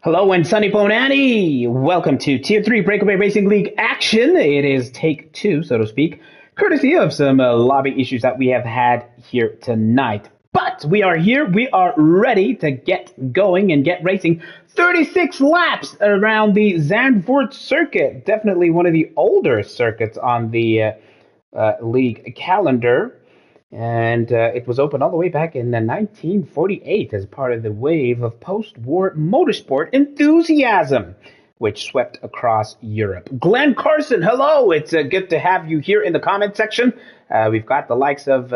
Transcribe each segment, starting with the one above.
Hello and Sunny Bonani! Welcome to Tier 3 BrakeAway Racing League action. It is take two, so to speak, courtesy of some lobby issues that we have had here tonight. But we are here, we are ready to get going and get racing. 36 laps around the Zandvoort circuit. Definitely one of the older circuits on the league calendar. And it was opened all the way back in 1948 as part of the wave of post-war motorsport enthusiasm, which swept across Europe. Glenn Carson, hello! It's good to have you here in the comment section. We've got the likes of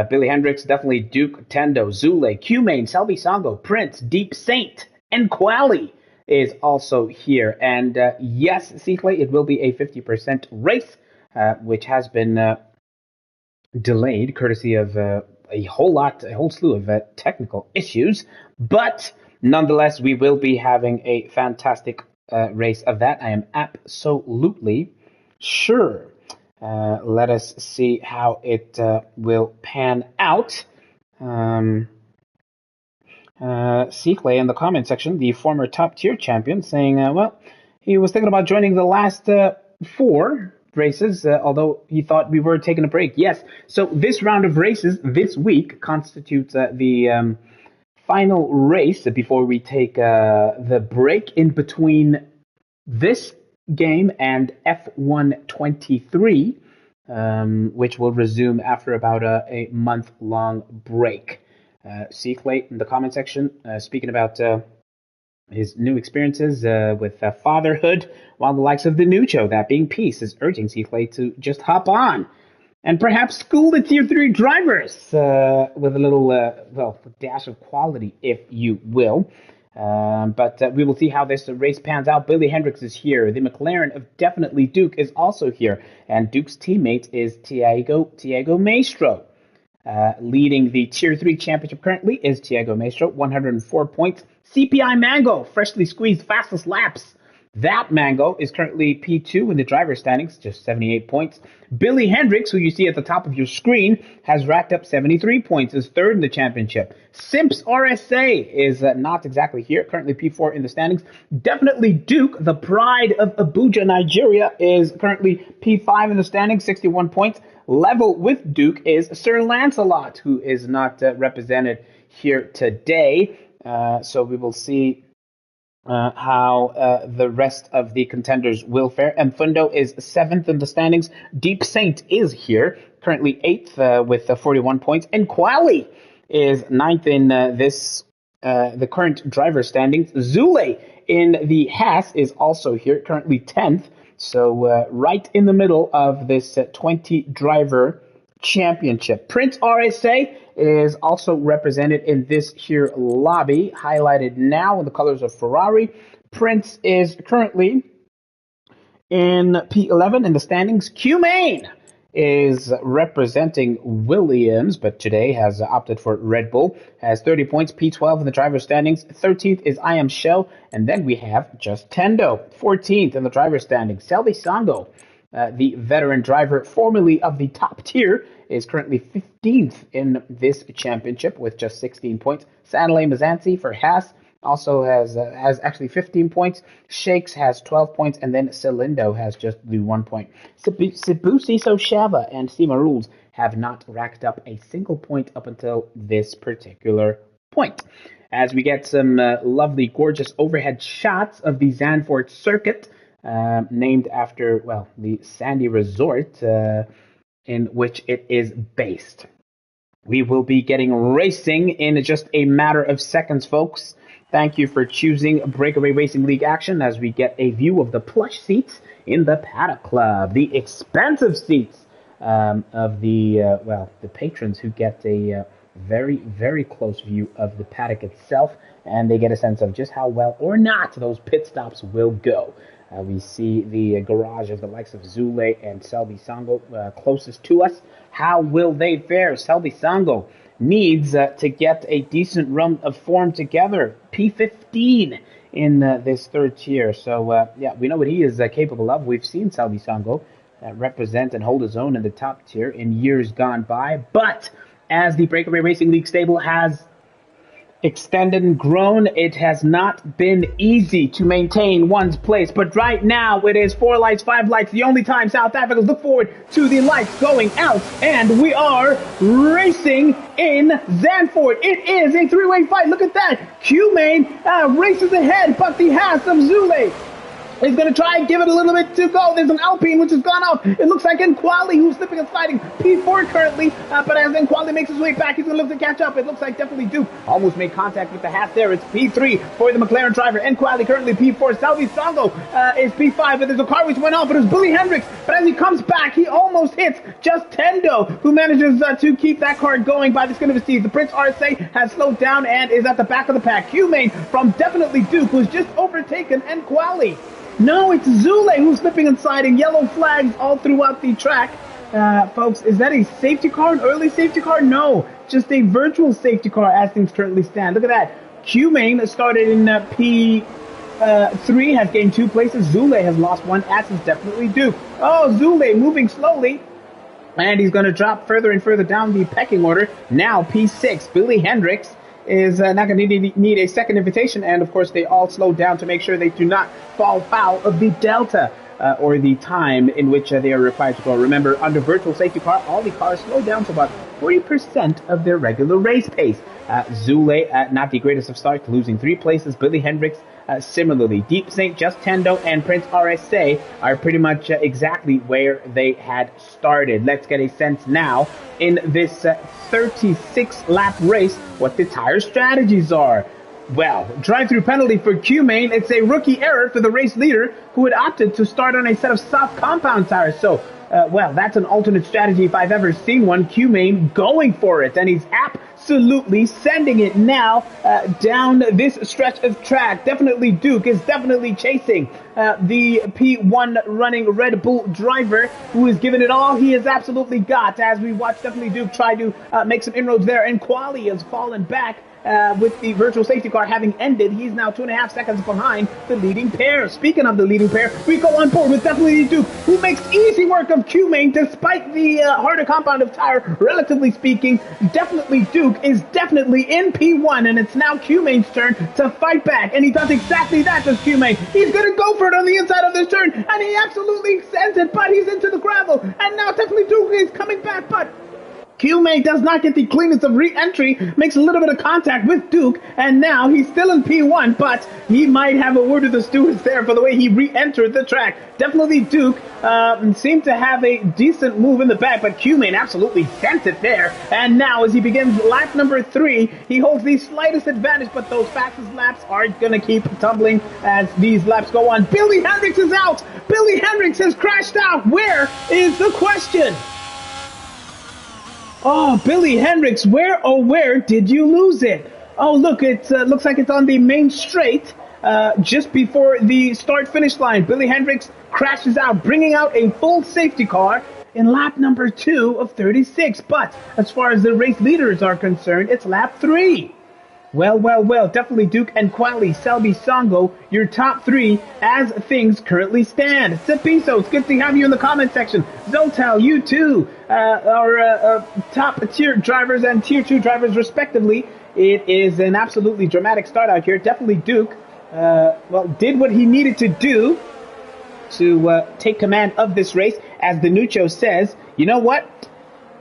Billy Hendricks, definitely Duke, Tendo, Zule, Q-Main, Selby Songo, Prince, Deep Saint, and Quali is also here. And yes, Seekly, it will be a 50% race, which has been delayed courtesy of a whole slew of technical issues, but nonetheless, we will be having a fantastic race of that. I am absolutely sure. Let us see how it will pan out. Seekley in the comment section, the former top tier champion, saying, well, he was thinking about joining the last four races, although he thought we were taking a break. Yes, so this round of races this week constitutes the final race before we take the break in between this game and F123, which will resume after about a month-long break. Seekley in the comment section, speaking about his new experiences with fatherhood, while the likes of the Nucho, that being Peace, is urging Seakley to just hop on and perhaps school the Tier 3 drivers with a little, dash of quality, if you will. But we will see how this race pans out. Billy Hendricks is here. The McLaren of definitely Duke is also here. And Duke's teammate is Tiago Maestro. Leading the Tier 3 championship currently is Tiago Maestro, 104 points. CPI Mango, freshly squeezed fastest laps. That Mango is currently P2 in the driver's standings, just 78 points. Billy Hendricks, who you see at the top of your screen, has racked up 73 points, is third in the championship. Simps RSA is not exactly here, currently P4 in the standings. Definitely Duke, the pride of Abuja, Nigeria, is currently P5 in the standings, 61 points. Level with Duke is Sir Lancelot, who is not represented here today. So we will see how the rest of the contenders will fare. Mfundo is 7th in the standings. Deep Saint is here, currently 8th with 41 points. And Quali is 9th in the current driver standings. Zule in the Haas is also here, currently 10th. So right in the middle of this 20-driver championship. Prince RSA is also represented in this here lobby, highlighted now in the colors of Ferrari. Prince is currently in P11 in the standings. Q-Main is representing Williams, but today has opted for Red Bull, has 30 points, P12 in the driver's standings. 13th is I Am Shell, and then we have just Tendo, 14th in the driver's standings. Selby Songo, the veteran driver formerly of the top tier, is currently 15th in this championship with just 16 points. Sanley Mazansi for Haas also has actually 15 points. Shakes has 12 points, and then Celindo has just the 1 point. Sibusi Soshava and Sima Rules have not racked up a single point up until this particular point. As we get some lovely, gorgeous overhead shots of the Zandvoort circuit, named after, well, the Sandy Resort in which it is based. We will be getting racing in just a matter of seconds, folks. Thank you for choosing BrakeAway Racing League action as we get a view of the plush seats in the Paddock Club, the expensive seats of the patrons who get a very, very close view of the paddock itself, and they get a sense of just how well or not those pit stops will go. We see the garage of the likes of Zule and Selby Songo closest to us. How will they fare? Selby Songo needs to get a decent run of form together. P15 in this third tier. So, we know what he is capable of. We've seen Selby Songo represent and hold his own in the top tier in years gone by. But as the BrakeAway Racing League stable has Extended and grown, it has not been easy to maintain one's place, but right now it is 4 lights, 5 lights, the only time South Africans look forward to the lights going out, and we are racing in Zandvoort. It is a 3-way fight. Look at that. Q-Main races ahead, but the Haas of Zule is going to try and give it a little bit to go. There's an Alpine which has gone off. It looks like Nkwali who's slipping and sliding. P4 currently, but as Nkwali makes his way back, he's going to look to catch up. It looks like definitely Duke almost made contact with the hat there. It's P3 for the McLaren driver. Nkwali currently P4. Salvi Songo is P5, but there's a car which went off. It was Billy Hendricks, but as he comes back, he almost hits just Tendo, who manages to keep that car going by the skin of his teeth. The Prince RSA has slowed down and is at the back of the pack. Q-Main from definitely Duke was just overtaken Nkwali. No, it's Zule who's slipping and sliding. Yellow flags all throughout the track. Folks, is that a safety car, an early safety car? No, just a virtual safety car as things currently stand. Look at that. Q-Main started in P3, has gained 2 places. Zule has lost 1, as is definitely Duke. Oh, Zule moving slowly. And he's going to drop further and further down the pecking order. Now P6, Billy Hendricks is not going to need a second invitation, and of course they all slow down to make sure they do not fall foul of the delta or the time in which they are required to go. Remember, under virtual safety car, all the cars slow down to about 40% of their regular race pace. Zule, not the greatest of starts, losing 3 places. Billy Hendricks, similarly. Deep Saint, Just Tendo, and Prince RSA are pretty much exactly where they had started. Let's get a sense now in this 36-lap race what the tire strategies are. Well, drive-through penalty for Q-Main. It's a rookie error for the race leader who had opted to start on a set of soft compound tires. So, well, that's an alternate strategy if I've ever seen one. Q-Main going for it, and he's absolutely sending it now down this stretch of track. Definitely Duke is definitely chasing the P1 running Red Bull driver who is giving it all he has absolutely got, as we watch definitely Duke try to make some inroads there, and Quali has fallen back. With the virtual safety car having ended, he's now 2.5 seconds behind the leading pair. Speaking of the leading pair, we go on board with definitely Duke, who makes easy work of Q-Main despite the harder compound of tire, relatively speaking. Definitely Duke is definitely in P1, and it's now Q-Main's turn to fight back, and he does exactly that, does Q-Main. He's going to go for it on the inside of this turn, and he absolutely sends it, but he's into the gravel, and now definitely Duke is coming back, but Q-Main does not get the cleanest of re-entry, makes a little bit of contact with Duke, and now he's still in P1, but he might have a word with the stewards there for the way he re-entered the track. Definitely Duke seemed to have a decent move in the back, but Q-Main absolutely sent it there. And now as he begins lap number 3, he holds the slightest advantage, but those fastest laps are going to keep tumbling as these laps go on. Billy Hendricks is out! Billy Hendricks has crashed out! Where is the question? Oh, Billy Hendricks, where did you lose it? Oh, look, it looks like it's on the main straight, just before the start-finish line. Billy Hendricks crashes out, bringing out a full safety car in lap number 2 of 36. But as far as the race leaders are concerned, it's lap 3. Well, definitely Duke and Quali, Selby, Songo, your top 3 as things currently stand. Cepiso, it's good to have you in the comment section. Zotel, you too, are top tier drivers and tier 2 drivers respectively. It is an absolutely dramatic start out here. Definitely Duke, did what he needed to do to take command of this race. As the Nucho says, you know what?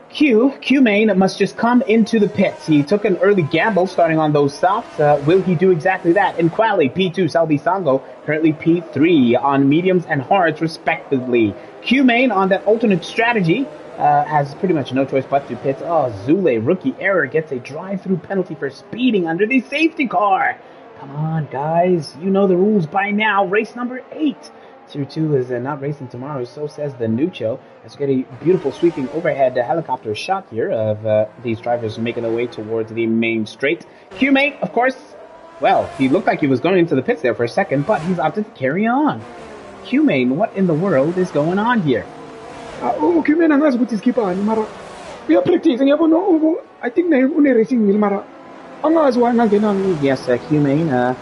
Q-Main must just come into the pits. He took an early gamble starting on those softs. Will he do exactly that? In Quali, P2, Salvi Songo, currently P3 on mediums and hards respectively. Q-Main on that alternate strategy has pretty much no choice but to pits. Oh, Zule, rookie error, gets a drive-through penalty for speeding under the safety car. Come on, guys. You know the rules by now. Race number 8. Tier 2 is not racing tomorrow, so says the Nucho. Let's get a beautiful sweeping overhead helicopter shot here of these drivers making their way towards the main straight. Q-Main, of course, well, he looked like he was going into the pits there for a second, but he's opted to carry on. Q-Main, what in the world is going on here? Q-Main ang nasa butis kipa ni Mara. We are practicing yabo no. I think na racing will Mara. Ang aswa na ganang. Yes, Q-Main,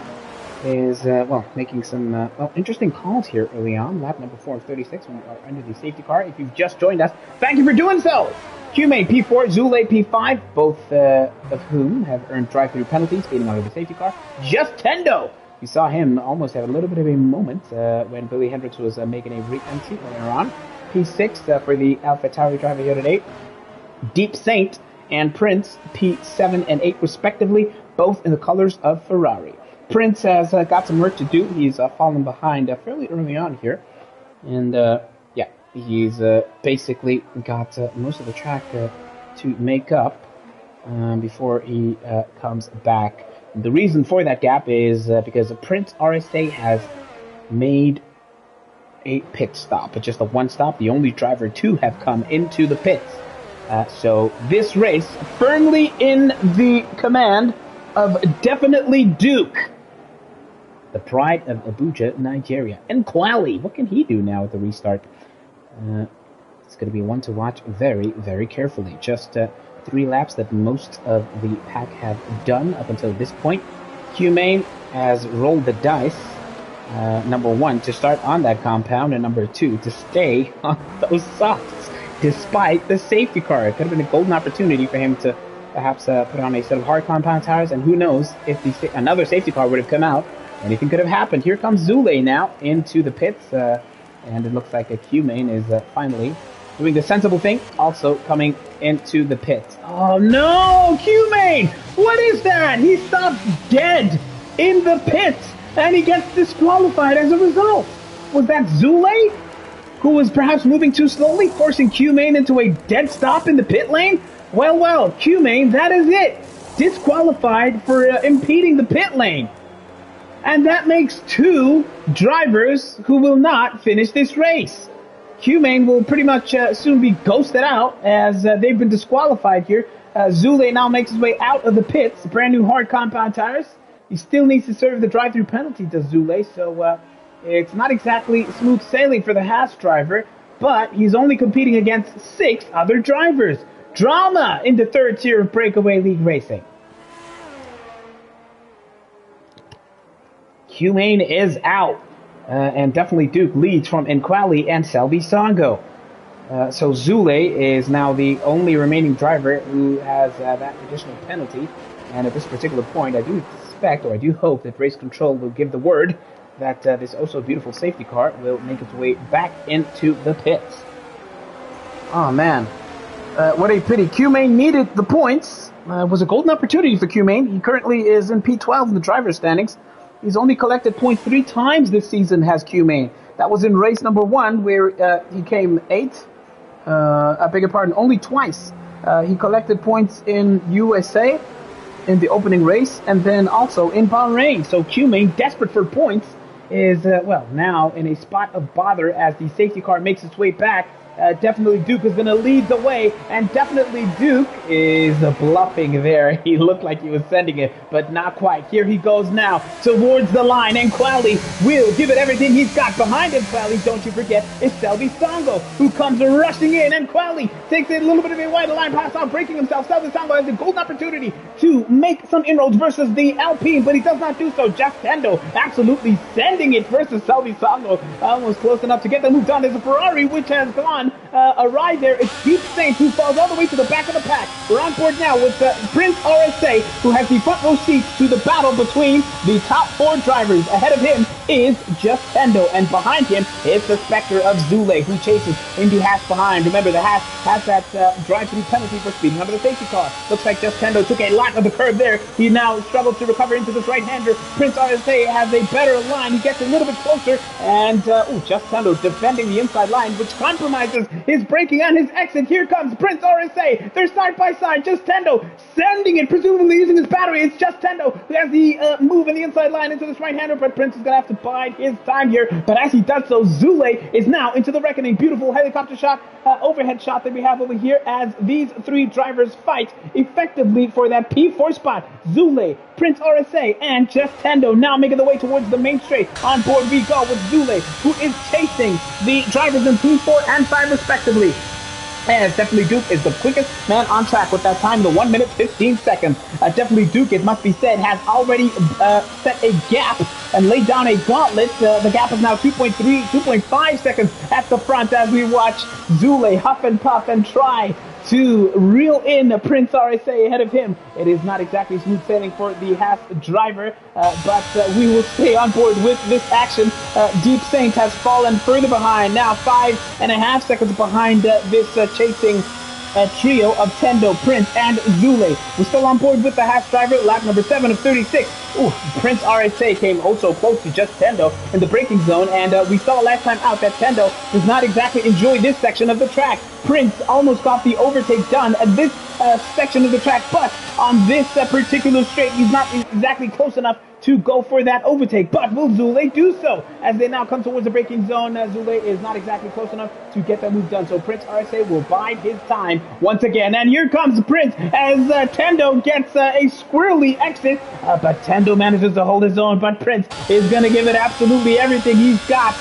is, well, making some, well, interesting calls here early on. Lap number 4 of 36 when we are under the safety car. If you've just joined us, thank you for doing so! Humane P4, Zule P5, both of whom have earned drive-through penalties, speeding out of the safety car. Just Tendo! You saw him almost have a little bit of a moment when Billy Hendricks was making a re-entry earlier on. P6 for the AlphaTauri driver here today. Deep Saint and Prince, P7 and 8 respectively, both in the colors of Ferrari. Prince has got some work to do. He's fallen behind fairly early on here. And, yeah, he's basically got most of the track to make up before he comes back. The reason for that gap is because Prince RSA has made a pit stop. It's just a one stop, the only driver to have come into the pits. So this race firmly in the command of definitely Duke, the pride of Abuja, Nigeria. And Kwali, what can he do now with the restart? It's going to be one to watch very, very carefully. Just 3 laps that most of the pack have done up until this point. Humane has rolled the dice. Number 1, to start on that compound, and number 2, to stay on those softs, despite the safety car. It could have been a golden opportunity for him to perhaps put on a set of hard compound tires, and who knows, if another safety car would have come out, anything could have happened. Here comes Zule now into the pits, and it looks like a Humane is finally doing the sensible thing, also coming into the pits. Oh no, Humane! What is that? He stopped dead in the pits, and he gets disqualified as a result. Was that Zule, who was perhaps moving too slowly, forcing Humane into a dead stop in the pit lane? Well, Humane, that is it. Disqualified for impeding the pit lane. And that makes 2 drivers who will not finish this race. Humane will pretty much soon be ghosted out as they've been disqualified here. Zule now makes his way out of the pits, brand new hard compound tires. He still needs to serve the drive-through penalty, does Zule, so it's not exactly smooth sailing for the Haas driver, but he's only competing against 6 other drivers. Drama in the 3rd tier of BrakeAway League Racing. Humane is out, and definitely Duke leads from Nkwali and Selby Songo. So Zule is now the only remaining driver who has that additional penalty, and at this particular point, I do expect, or I do hope, that Race Control will give the word that this also beautiful safety car will make its way back into the pits. Oh man, what a pity. Humane needed the points. Was a golden opportunity for Humane. He currently is in P12 in the driver's standings. He's only collected points 3 times this season, has Humane. That was in race number 1, where he came 8th. I beg your pardon, only twice. He collected points in USA in the opening race, and then also in Bahrain. So Humane, desperate for points, is, well, now in a spot of bother as the safety car makes its way back. Definitely Duke is going to lead the way, and definitely Duke is bluffing there. He looked like he was sending it, but not quite. Here he goes now towards the line, and Quali will give it everything he's got. Behind him, Quali, don't you forget, is Selby Songo, who comes rushing in, and Quali takes a little bit of a wide line pass out, breaking himself. Selby Songo has a golden opportunity to make some inroads versus the Alpine, but he does not do so. Just Tendo absolutely sending it versus Selby Songo, almost close enough to get them moved on. There's a Ferrari, which has gone a ride there. It's Deep Saint who falls all the way to the back of the pack. We're on board now with Prince RSA, who has the front row seats to the battle between the top 4 drivers. Ahead of him is Just Tendo, and behind him is the specter of Zule, who chases into Haas behind. Remember, the Haas has that drive-through penalty for speeding under the safety car. Looks like Just Tendo took a lot of the curve there. He now struggles to recover into this right-hander. Prince RSA has a better line. He gets a little bit closer, and Just Tendo defending the inside line, which compromises his braking and his exit. Here comes Prince RSA. They're side by side. Just Tendo sending it, presumably using his battery. It's Just Tendo who has the move in the inside line into this right-hander, but Prince is going to have to bide his time here. But as he does so, Zule is now into the reckoning. Beautiful helicopter shot, overhead shot that we have over here as these 3 drivers fight effectively for that P4 spot. Zule, Prince RSA, and Just Tendo now making the way towards the main straight. On board we go with Zule, who is chasing the drivers in P4 and 5 respectively. And definitely Duke is the quickest man on track with that time, the 1 minute 15 seconds. Definitely Duke, it must be said, has already set a gap and laid down a gauntlet. The gap is now 2.3, 2.5 seconds at the front as we watch Zule huff and puff and try to reel in Prince RSA ahead of him. It is not exactly smooth sailing for the Haas driver, but we will stay on board with this action. Deep Saint has fallen further behind, now 5.5 seconds behind this chasing trio of Tendo, Prince, and Zule. We're still on board with the Haas driver, lap number 7 of 36. Ooh, Prince RSA came also close to just Tendo in the braking zone, and we saw last time out that Tendo does not exactly enjoy this section of the track. Prince almost got the overtake done at this section of the track, but on this particular straight, he's not exactly close enough to go for that overtake. But will Zule do so? As they now come towards the braking zone, Zule is not exactly close enough to get that move done. So Prince RSA will bide his time once again. And here comes Prince as Tendo gets a squirrely exit. But Tendo manages to hold his own. But Prince is going to give it absolutely everything he's got.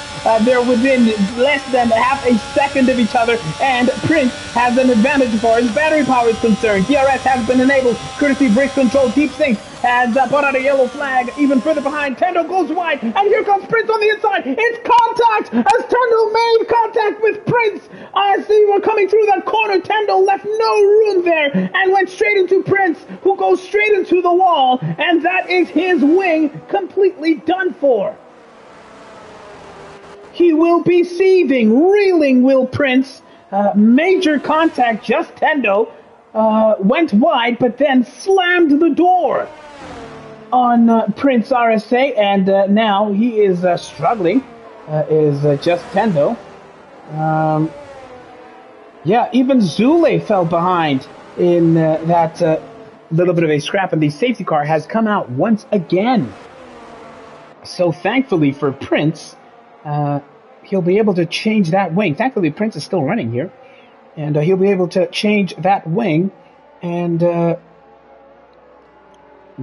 They're within less than half a second of each other. And Prince has an advantage as far as battery power is concerned. DRS has been enabled. Courtesy brake control. Deep Sync has put out a yellow flag even further behind. Tendo goes wide, and here comes Prince on the inside. It's contact as Tendo made contact with Prince. As they were coming through that corner, Tendo left no room there and went straight into Prince, who goes straight into the wall, and that is his wing completely done for. He will be seething, reeling, will Prince. Major contact, just Tendo. Went wide, but then slammed the door on Prince RSA, and now he is struggling, is just Tendo. Yeah, even Zule fell behind in that little bit of a scrap, and the safety car has come out once again. So thankfully for Prince, he'll be able to change that wing. Thankfully, Prince is still running here, and he'll be able to change that wing, and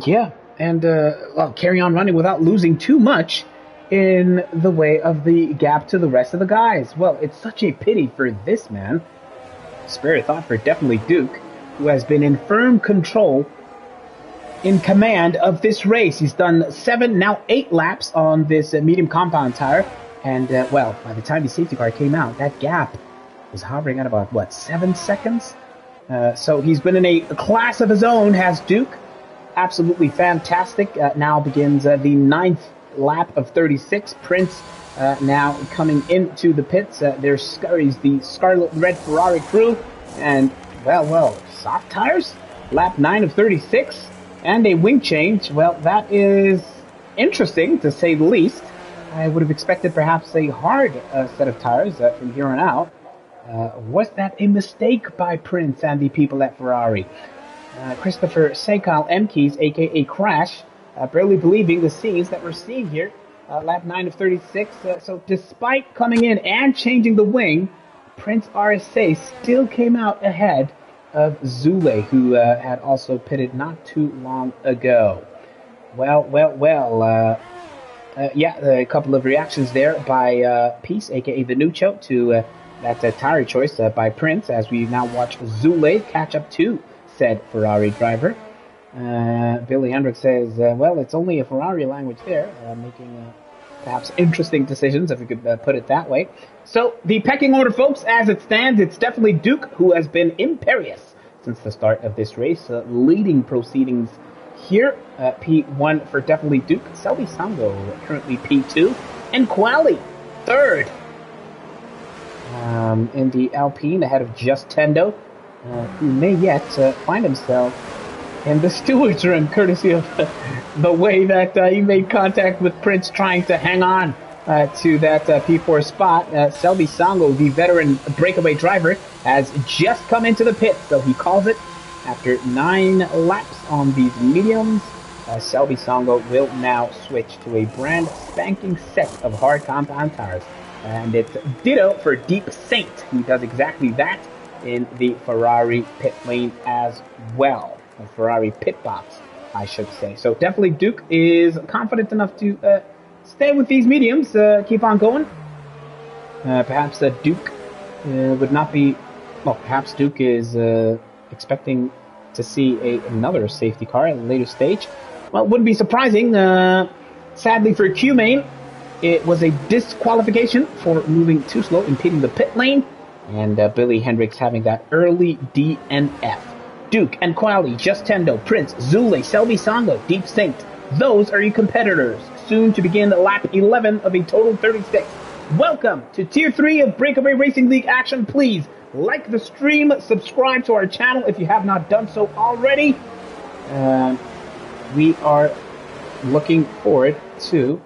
yeah, and well, carry on running without losing too much in the way of the gap to the rest of the guys. Well, it's such a pity for this man. Spare a thought for definitely Duke, who has been in firm control, in command of this race. He's done 7, now 8 laps on this medium compound tire. And, well, by the time the safety car came out, that gap was hovering at about, what, 7 seconds? So he's been in a class of his own, has Duke. Absolutely fantastic. Now begins the 9th lap of 36. Prince now coming into the pits. There scurries the Scarlet Red Ferrari crew. And, well, soft tires? Lap 9 of 36. And a wing change. Well, that is interesting, to say the least. I would have expected perhaps a hard set of tires from here on out. Was that a mistake by Prince and the people at Ferrari? Christopher Sekal Mkeys, a.k.a. Crash, barely believing the scenes that we're seeing here. Lap 9 of 36. So despite coming in and changing the wing, Prince RSA still came out ahead of Zule, who had also pitted not too long ago. Well. Yeah, a couple of reactions there by Peace, a.k.a. the Nucho, to that tire choice by Prince, as we now watch Zule catch up to said Ferrari driver. Billy Hendrick says, well, it's only a Ferrari language there, making perhaps interesting decisions, if we could put it that way. So, the pecking order, folks, as it stands, it's definitely Duke, who has been imperious since the start of this race, leading proceedings here. P1 for definitely Duke. Selby Sango currently P2. And Quali, third. In the Alpine, ahead of just Tendo, who may yet find himself in the steward's room, courtesy of the way that he made contact with Prince, trying to hang on to that P4 spot. Selby Sango, the veteran breakaway driver, has just come into the pit, so he calls it. After 9 laps on these mediums, Selby Sango will now switch to a brand spanking set of hard compound tires. And it's ditto for Deep Saint. He does exactly that in the Ferrari pit lane as well. The Ferrari pit box, I should say. So definitely Duke is confident enough to stay with these mediums, keep on going. Perhaps Duke would not be Well, perhaps Duke is expecting to see another safety car at a later stage. Well, it wouldn't be surprising. Sadly for Q-Main, it was a disqualification for moving too slow, impeding the pit lane, and Billy Hendricks having that early DNF. Duke and Quali, Just Tendo, Prince, Zule, Selby Sango, Deep Synced. Those are your competitors. Soon to begin lap 11 of a total 36. Welcome to Tier 3 of BrakeAway Racing League action. Please like the stream, subscribe to our channel if you have not done so already. We are looking forward to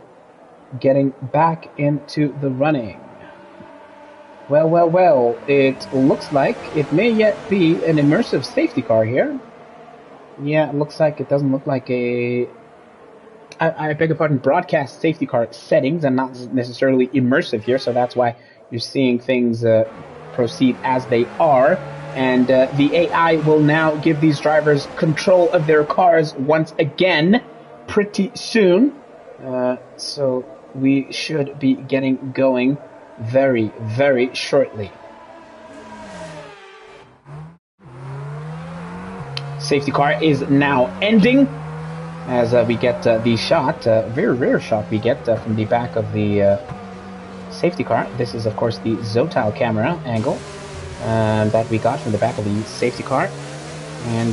getting back into the running. Well, it looks like it may yet be an immersive safety car here. Yeah, it looks like it doesn't look like I beg your pardon, broadcast safety car settings and not necessarily immersive here, so that's why you're seeing things proceed as they are. And the AI will now give these drivers control of their cars once again pretty soon. So we should be getting going very, very shortly. Safety car is now ending as we get the shot, very rare shot we get from the back of the safety car. This is, of course, the Zotal camera angle that we got from the back of the safety car. And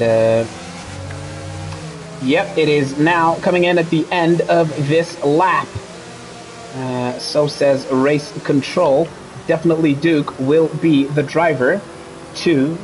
yep, it is now coming in at the end of this lap. So says race control. Definitely Duke will be the driver to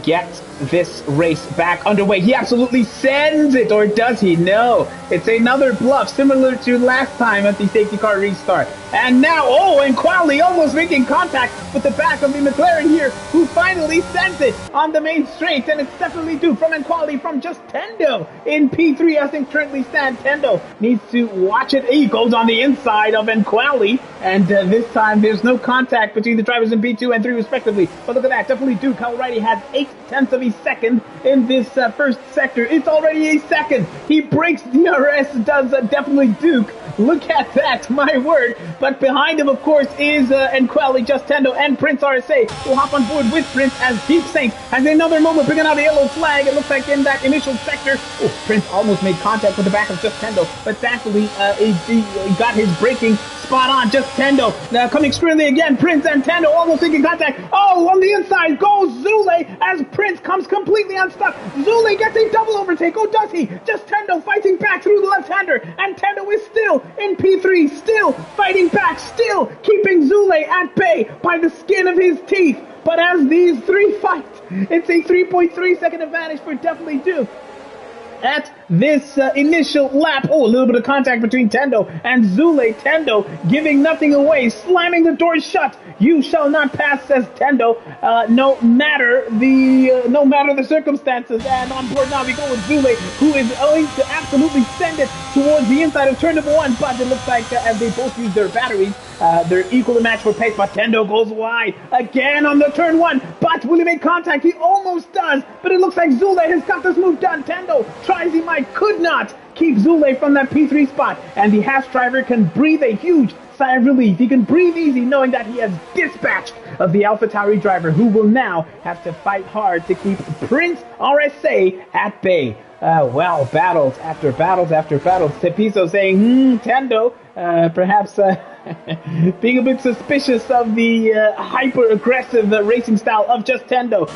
get this race back underway. He absolutely sends it, or does he? No, it's another bluff similar to last time at the safety car restart. And now, and Quali almost making contact with the back of the McLaren here, who finally sends it on the main straight. And it's definitely Duke from Quali from Just Tendo in P3 as things currently stand. Tendo needs to watch it. He goes on the inside of Quali, and this time there's no contact between the drivers in P2 and 3 respectively. But look at that, definitely Duke already has 0.8 of a second in this first sector. It's already a second. He breaks DRS, does definitely Duke. Look at that, my word. But behind him, of course, is Quali, Just Tendo, and Prince RSA, who hop on board with Prince as Deep Sync has another moment bringing out a yellow flag. It looks like in that initial sector, Prince almost made contact with the back of Just Tendo, but thankfully he got his braking spot on. Just Tendo now coming extremely again. Prince and Tendo almost making contact. On the inside goes Zule as Prince comes completely unstuck. Zule gets a double overtake. Does he? Just Tendo fighting back through the left-hander, and Tendo is still in P3, still fighting back, still keeping Zule at bay by the skin of his teeth. But as these three fight, it's a 3.3 second advantage for definitely Duke at this initial lap. A little bit of contact between Tendo and Zule. Tendo giving nothing away, slamming the door shut. You shall not pass, says Tendo, no matter the circumstances. And on board now we go with Zule, who is going to absolutely send it towards the inside of turn number 1. But it looks like as they both use their batteries, they're equal in match for pace. But Tendo goes wide again on the turn 1. But will he make contact? He almost does. But it looks like Zule has got this move done. Tendo tries, he might, could not keep Zule from that P3 spot. And the Haas driver can breathe a huge sigh of relief. He can breathe easy knowing that he has dispatched of the AlphaTauri driver, who will now have to fight hard to keep Prince RSA at bay. Battles after battles after battles. Tepiso saying, Tendo, perhaps being a bit suspicious of the hyper-aggressive racing style of Just Tendo.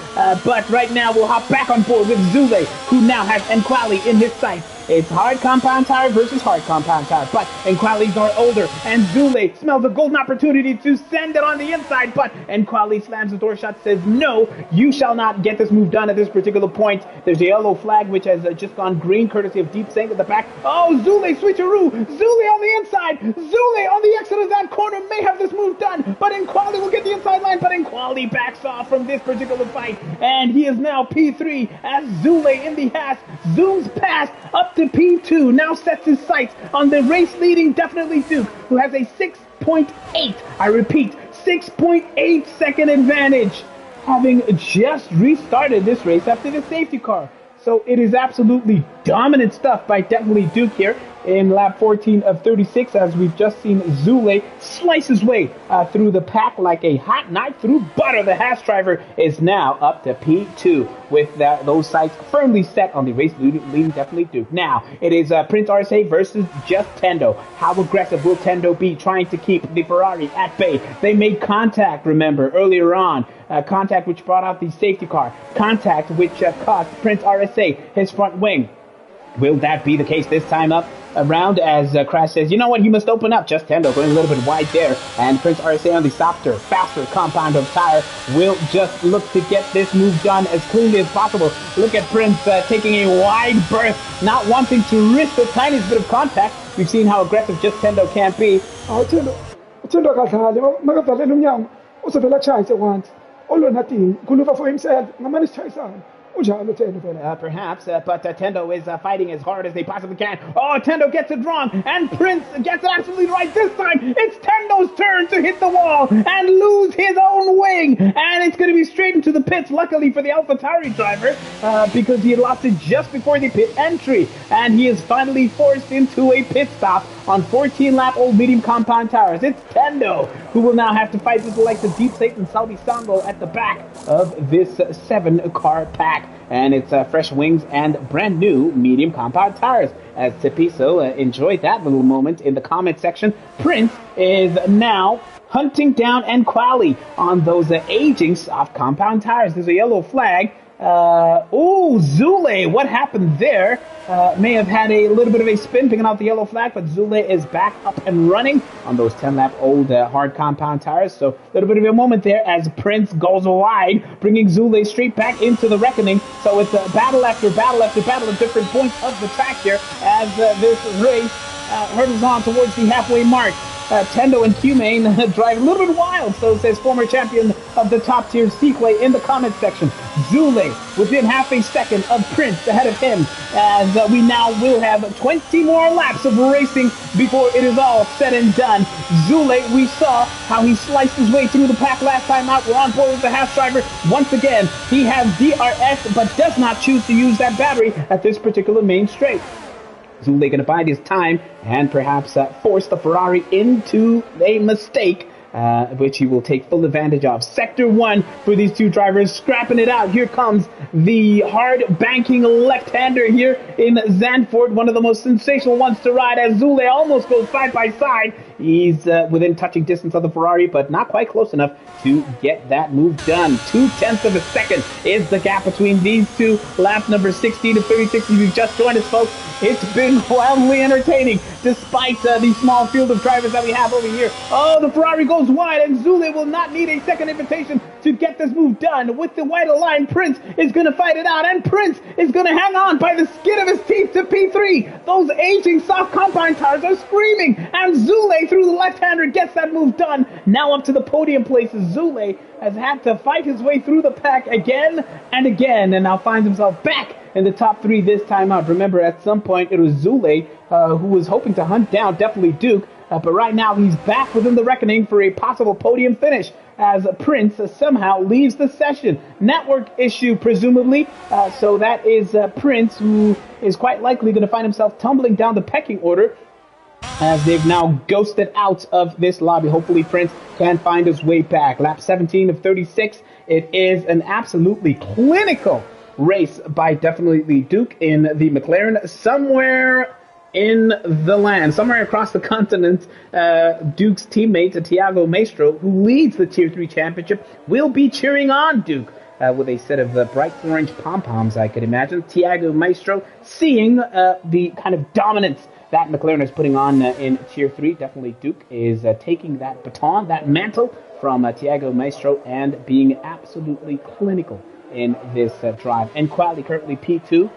But right now we'll hop back on board with Zule, who now has Quali in his sights. It's hard compound tire versus hard compound tire, but Quali's are older, and Zule smells a golden opportunity to send it on the inside, but Quali slams the door shut, says, no, you shall not get this move done at this particular point. There's a yellow flag, which has just gone green, courtesy of Deep Sync at the back. Zule switcheroo! Zule on the inside! Zule on the exit of that corner may have this move done, but Quali will get the inside line, but Quali backs off from this particular fight, and he is now P3 as Zule in the Haas zooms past up to P2, now sets his sights on the race-leading definitely Duke, who has a 6.8, I repeat, 6.8 second advantage, having just restarted this race after the safety car. So it is absolutely dominant stuff by definitely Duke here. in lap 14 of 36, as we've just seen Zule slice his way through the pack like a hot knife through butter. The Haas driver is now up to P2 with those sights firmly set on the race leading definitely Duke. Now, it is Prince RSA versus just Tendo. How aggressive will Tendo be trying to keep the Ferrari at bay? They made contact, remember, earlier on. Contact which brought out the safety car. Contact which cost Prince RSA his front wing. Will that be the case this time up around as Crash says, you know what, he must open up. Just Tendo going a little bit wide there. And Prince RSA on the softer, faster compound of tire will just look to get this move done as cleanly as possible. Look at Prince taking a wide berth, not wanting to risk the tiniest bit of contact. We've seen how aggressive just Tendo can be. Tendo akadlali makavalela umnyango uzovela kushayise once olona thing khuluva for himself ngamane sishayisana. Perhaps, but Tendo is fighting as hard as they possibly can. Oh, Tendo gets it wrong, and Prince gets it absolutely right this time. It's Tendo's turn to hit the wall and lose his own wing, and it's going to be straight into the pits, luckily for the AlphaTauri driver, because he had lost it just before the pit entry, and he is finally forced into a pit stop on 14-lap old medium compound tires. It's Tendo who will now have to fight with the likes of Deep State and Salvi Sango at the back of this 7-car pack. And it's fresh wings and brand new medium compound tires. As Tepiso enjoyed that little moment in the comment section, Prince is now hunting down Quali on those aging soft compound tires. There's a yellow flag. Zule, what happened there? May have had a little bit of a spin picking out the yellow flag, but Zule is back up and running on those 10-lap old hard compound tires. So a little bit of a moment there as Prince goes wide, bringing Zule straight back into the reckoning. So it's battle after battle after battle at different points of the track here as this race hurdles on towards the halfway mark. Tendo and Q-Main drive a little bit wild, so says former champion of the top tier Sequay in the comment section. Zule within half a second of Prince ahead of him, as we now will have 20 more laps of racing before it is all said and done. Zule, we saw how he sliced his way through the pack last time out. We're on board with the Haas driver. Once again, he has DRS but does not choose to use that battery at this particular main straight. Zule going to bide his time and perhaps force the Ferrari into a mistake, which he will take full advantage of. Sector 1 for these two drivers, scrapping it out. Here comes the hard banking left-hander here in Zandvoort, one of the most sensational ones to ride as Zule almost goes side by side. He's within touching distance of the Ferrari, but not quite close enough to get that move done. 0.2 of a second is the gap between these two. Lap number 16 to 36. If you've just joined us, folks, it's been wildly entertaining, despite the small field of drivers that we have over here. Oh, the Ferrari goes wide, and Zule will not need a second invitation to get this move done. With the white line, Prince is going to fight it out, and Prince is going to hang on by the skin of his teeth to P3. Those aging soft compound tires are screaming, and Zule through the left-hander gets that move done. Now up to the podium places. Zule has had to fight his way through the pack again and again, and now finds himself back in the top 3 this time out. Remember, at some point it was Zule who was hoping to hunt down definitely Duke, but right now he's back within the reckoning for a possible podium finish as Prince somehow leaves the session. Network issue, presumably, so that is Prince, who is quite likely going to find himself tumbling down the pecking order as they've now ghosted out of this lobby. Hopefully Prince can find his way back. Lap 17 of 36. It is an absolutely clinical race by definitely Duke in the McLaren. Somewhere in the land, somewhere across the continent, Duke's teammate, Thiago Maestro, who leads the Tier 3 championship, will be cheering on Duke with a set of bright orange pom-poms, I could imagine. Thiago Maestro seeing the kind of dominance that McLaren is putting on in Tier 3. Definitely Duke is taking that baton, that mantle from Thiago Maestro, and being absolutely clinical in this drive. And Quali currently P2,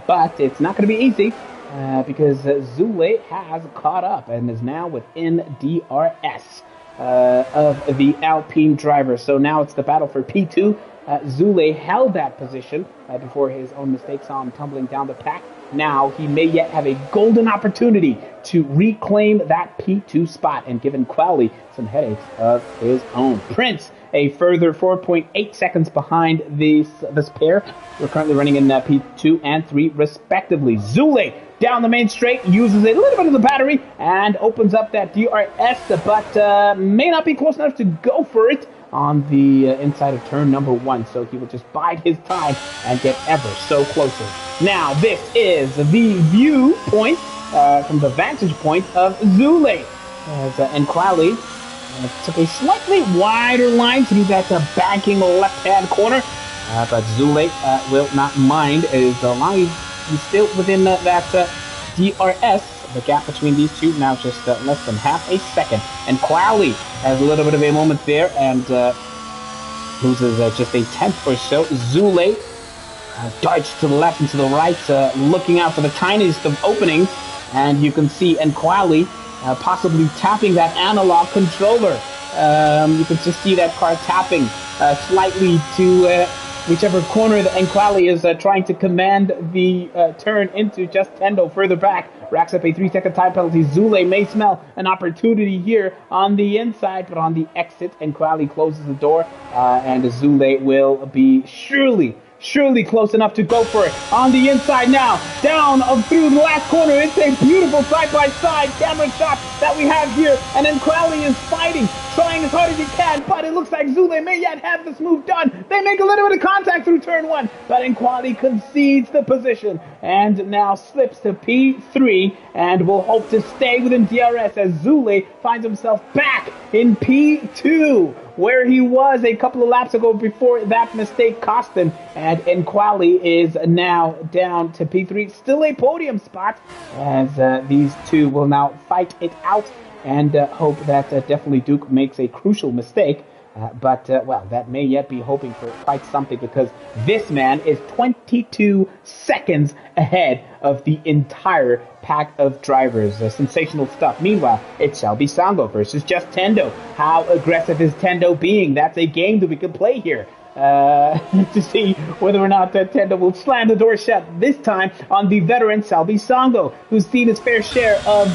but it's not going to be easy because Zule has caught up and is now within DRS of the Alpine driver. So now it's the battle for P2. Zule held that position before his own mistakes saw him tumbling down the pack. Now he may yet have a golden opportunity to reclaim that P2 spot and given Quali some headaches of his own. Prince a further 4.8 seconds behind this pair. We're currently running in P2 and 3 respectively. Zule down the main straight, uses a little bit of the battery and opens up that DRS, but may not be close enough to go for it on the inside of turn number 1. So he will just bide his time and get ever so closer. Now this is the viewpoint from the vantage point of Zule. As Nkwali took a slightly wider line through that banking left-hand corner. But Zule will not mind as long as he's still within that DRS. The gap between these two now just less than half a second. And Quali has a little bit of a moment there and loses just a tenth or so. Zule darts to the left and to the right, looking out for the tiniest of openings. And you can see Nkwali possibly tapping that analog controller. You can just see that car tapping slightly to whichever corner the Nkwali is trying to command the turn into. Just Tendo further back racks up a 3-second time penalty. Zule may smell an opportunity here on the inside, but on the exit, Nkwali closes the door, and Zule will be surely close enough to go for it. On the inside now, down through the last corner. It's a beautiful side-by-side camera shot that we have here. And then Crowley is fighting, trying as hard as he can, but it looks like Zule may yet have this move done. They make a little bit of contact through turn 1, but Nkwali concedes the position and now slips to P3 and will hope to stay within DRS as Zule finds himself back in P2, where he was a couple of laps ago before that mistake cost him. And Nkwali is now down to P3, still a podium spot, as these two will now fight it out and hope that definitely Duke makes a crucial mistake. But that may yet be hoping for quite something, because this man is 22 seconds ahead of the entire pack of drivers. Sensational stuff. Meanwhile, it's Shelby Sango versus Just Tendo. How aggressive is Tendo being? That's a game that we could play here to see whether or not Tendo will slam the door shut this time on the veteran Shelby Sango, who's seen his fair share of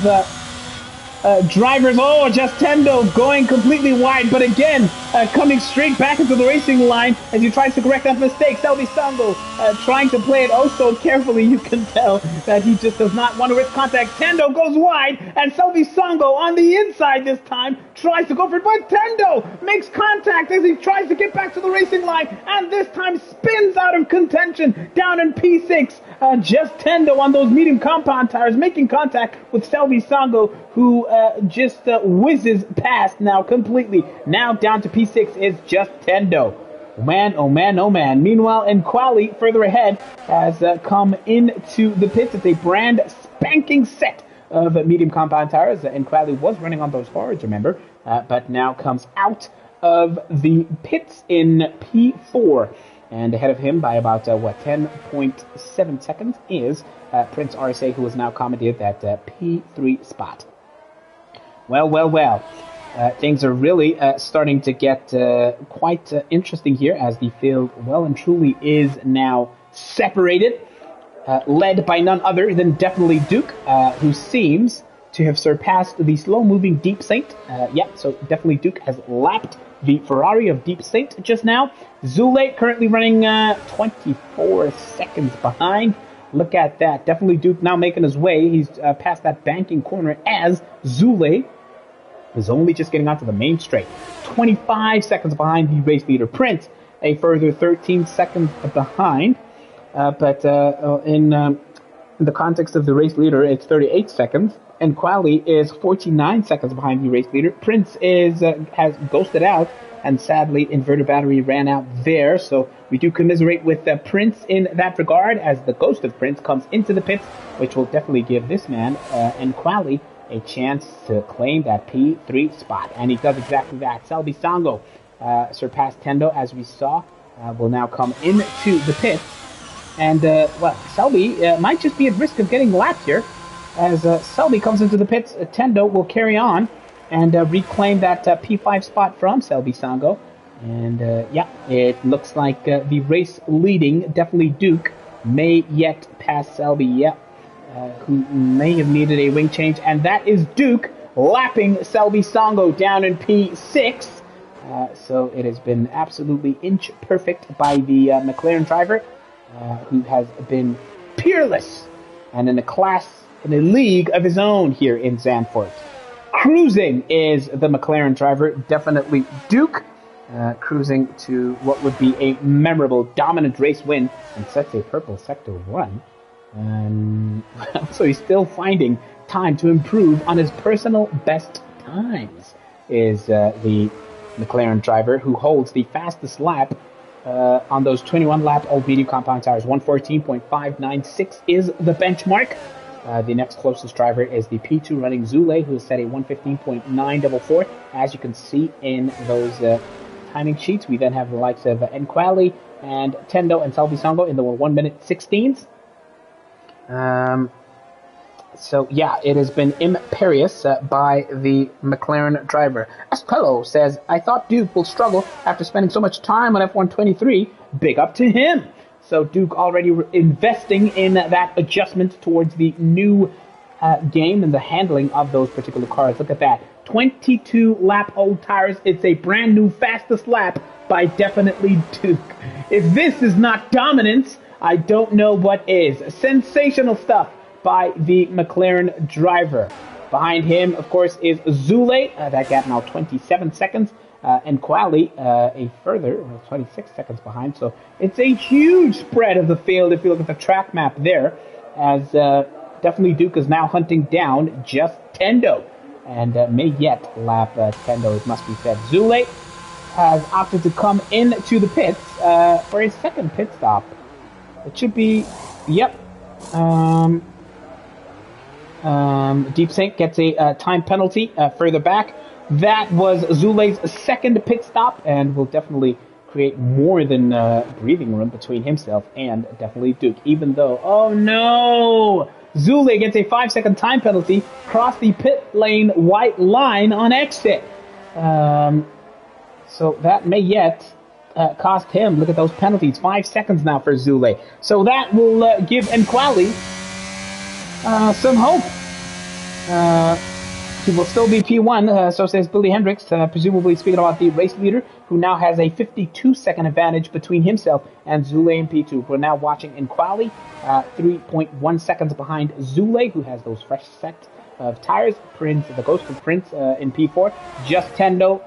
drivers. Oh, Just Tendo going completely wide, but again, coming straight back into the racing line as he tries to correct that mistake. Selby Sango trying to play it oh so carefully. You can tell that he just does not want to risk contact. Tendo goes wide, and Selby Sango on the inside this time tries to go for it, but Tendo makes contact as he tries to get back to the racing line, and this time spins out of contention down in P6. Just Tendo on those medium compound tires making contact with Selby Sango, who just whizzes past now completely. Now down to P6 is Just Tendo. Oh man, oh man, oh man. Meanwhile, Nkwali further ahead has come into the pits. It's a brand spanking set of medium compound tires. Nkwali was running on those hards, remember, but now comes out of the pits in P4. And ahead of him by about, 10.7 seconds is Prince RSA, who has now commandeered that P3 spot. Well. Things are really starting to get quite interesting here, as the field well and truly is now separated, led by none other than definitely Duke, who seems to have surpassed the slow-moving Deep Saint. So definitely Duke has lapped the Ferrari of Deep Saint just now. Zule currently running 24 seconds behind. Look at that. Definitely Duke now making his way. He's past that banking corner as Zule is only just getting onto the main straight. 25 seconds behind the race leader. Prince, a further 13 seconds behind. But in the context of the race leader, it's 38 seconds. And Quali is 49 seconds behind the race leader. Prince has ghosted out, and sadly, inverter battery ran out there. So we do commiserate with Prince in that regard, as the ghost of Prince comes into the pits, which will definitely give this man and Quali a chance to claim that P3 spot. And he does exactly that. Selby Sango surpassed Tendo, as we saw, will now come into the pits. And, Selby might just be at risk of getting lapped here. As Selby comes into the pits, Tendo will carry on and reclaim that P5 spot from Selby Sango. And, it looks like the race leading, definitely Duke, may yet pass Selby, who may have needed a wing change. And that is Duke lapping Selby Sango down in P6. So it has been absolutely inch perfect by the McLaren driver, who has been peerless and in a league of his own here in Zandvoort. Cruising is the McLaren driver, definitely Duke, cruising to what would be a memorable, dominant race win, and sets a purple sector 1. So he's still finding time to improve on his personal best times, is the McLaren driver, who holds the fastest lap on those 21-lap old medium compound tires. 114.596 is the benchmark. The next closest driver is the P2 running Zule, who has set a 115.944. As you can see in those timing sheets, we then have the likes of Nkwali and Tendo and Selby Songo in the 1 minute 16s. So yeah, it has been imperious by the McLaren driver. Aspello says, I thought Duke will struggle after spending so much time on F123. Big up to him. So Duke already investing in that adjustment towards the new game and the handling of those particular cars. Look at that. 22-lap old tires. It's a brand new fastest lap by definitely Duke. If this is not dominance, I don't know what is. Sensational stuff by the McLaren driver. Behind him, of course, is Zule. That gap now 27 seconds. And Quali a further 26 seconds behind. So it's a huge spread of the field if you look at the track map there, as definitely Duke is now hunting down just Tendo, and may yet lap Tendo, it must be said. Zule has opted to come into the pits for his second pit stop. It should be, yep. Deep Saint gets a time penalty further back. That was Zule's second pit stop, and will definitely create more than breathing room between himself and definitely Duke. Even though, oh no! Zule gets a 5-second time penalty, cross the pit lane white line on exit. So that may yet cost him. Look at those penalties. 5 seconds now for Zule. So that will give Nkwali some hope. He will still be P1, so says Billy Hendricks, presumably speaking about the race leader, who now has a 52-second advantage between himself and Zule in P2. We're now watching Nkwali, 3.1 seconds behind Zule, who has those fresh set of tires. Prince, the Ghost of Prince in P4. Just Tendo,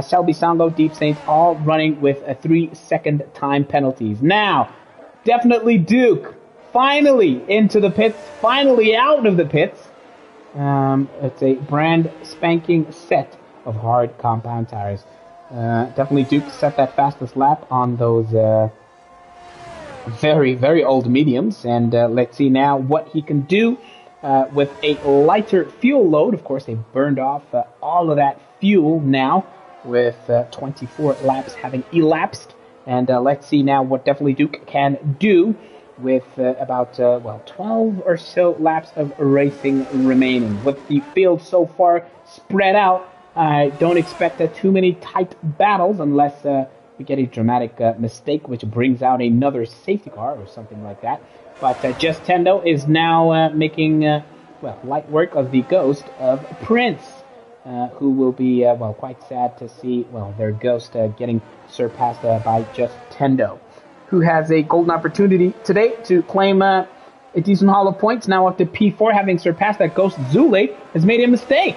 Selby Sango, Deep Saints, all running with 3-second time penalties. Now, definitely Duke, finally into the pits, finally out of the pits. It's a brand spanking set of hard compound tires. Definitely Duke set that fastest lap on those very, very old mediums. And let's see now what he can do with a lighter fuel load. Of course, they burned off all of that fuel now with 24 laps having elapsed. And let's see now what definitely Duke can do with about 12 or so laps of racing remaining. With the field so far spread out, I don't expect too many tight battles unless we get a dramatic mistake which brings out another safety car or something like that. But Just Tendo is now making light work of the Ghost of Prince, who will be quite sad to see their Ghost getting surpassed by Just Tendo, who has a golden opportunity today to claim a decent haul of points. Now up to P4, having surpassed that Ghost. Zule has made a mistake,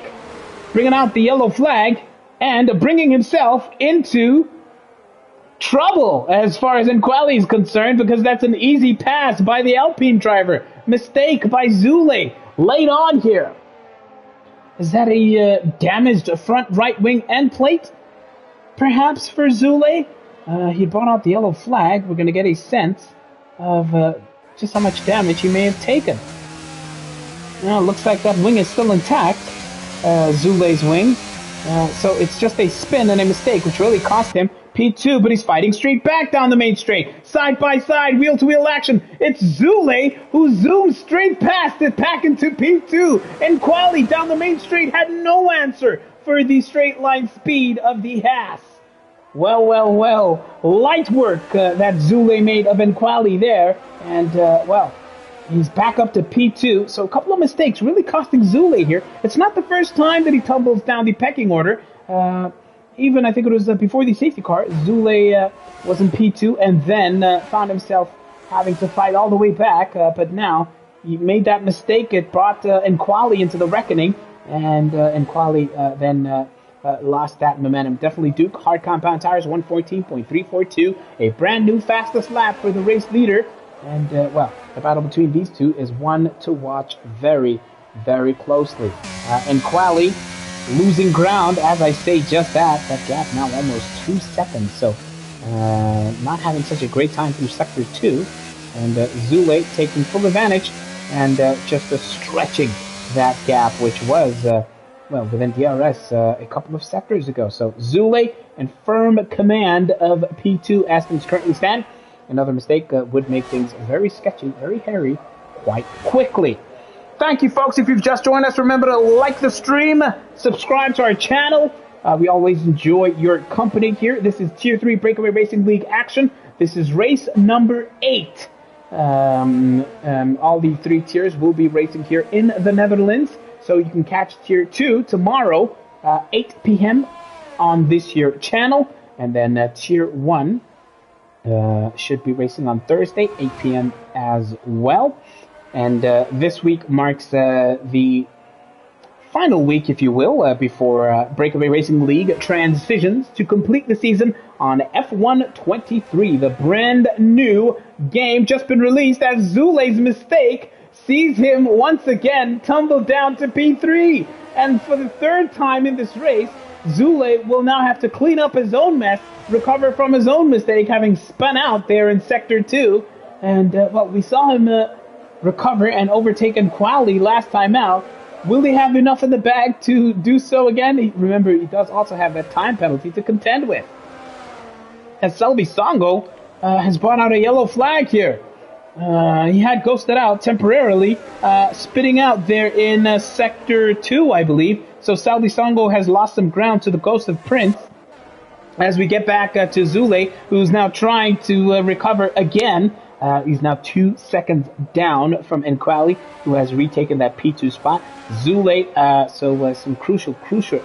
bringing out the yellow flag and bringing himself into trouble as far as Nkwali is concerned, because that's an easy pass by the Alpine driver. Mistake by Zule late on here. Is that a damaged front right wing end plate, perhaps, for Zule? He brought out the yellow flag. We're going to get a sense of just how much damage he may have taken. Now, it looks like that wing is still intact, Zule's wing. So it's just a spin and a mistake, which really cost him P2, but he's fighting straight back down the main straight. Side by side, wheel-to-wheel action. It's Zule who zooms straight past it back into P2. And Nkwali down the main straight had no answer for the straight line speed of the Haas. Well. Light work that Zule made of Nkwali there. And, he's back up to P2. So a couple of mistakes really costing Zule here. It's not the first time that he tumbles down the pecking order. even I think it was before the safety car, Zule was in P2 and then found himself having to fight all the way back. But now he made that mistake. It brought Nquali into the reckoning, and Nquali then lost that momentum. Definitely Duke, hard compound tires, 114.342, a brand new fastest lap for the race leader. And, well, the battle between these two is one to watch very, very closely. Nquali losing ground, as I say just that gap now almost 2 seconds. So, not having such a great time through Sector 2. And Zule taking full advantage and just stretching that gap, which was, well, within DRS a couple of sectors ago. So Zule in firm command of P2 as things currently stand. Another mistake would make things very sketchy, very hairy, quite quickly. Thank you, folks. If you've just joined us, remember to like the stream, subscribe to our channel. We always enjoy your company here. This is Tier 3 BrakeAway Racing League action. This is race number 8. All the 3 tiers will be racing here in the Netherlands. So you can catch Tier 2 tomorrow, 8 p.m. on this here channel. And then Tier 1 should be racing on Thursday, 8 p.m. as well. And this week marks the final week, if you will, before BrakeAway Racing League transitions to complete the season on F1 23. The brand new game just been released as Zule's mistake sees him once again tumble down to P3. And for the 3rd time in this race, Zule will now have to clean up his own mess, recover from his own mistake, having spun out there in Sector 2. And, well, we saw him recover and overtake Nquali last time out. Will he have enough in the bag to do so again? Remember, he does also have that time penalty to contend with. As Selby Songo has brought out a yellow flag here. He had ghosted out temporarily, spitting out there in Sector 2, I believe. So Selby Songo has lost some ground to the Ghost of Prince. As we get back to Zule, who's now trying to recover again. He's now 2 seconds down from Nquali, who has retaken that P2 spot. Zule, so some crucial